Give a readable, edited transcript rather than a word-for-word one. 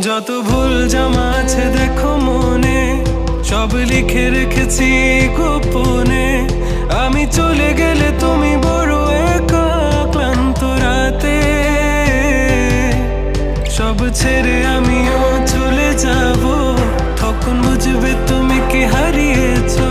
যত ভুল জামা আছে দেখো মনে, সব লিখে রেখেছি গোপনে। আমি চলে গেলে তুমি বড় একা ক্লান্ত রাতে, সব ছেড়ে আমিও চলে যাব। তখন বুঝবে তুমি কি হারিয়েছো।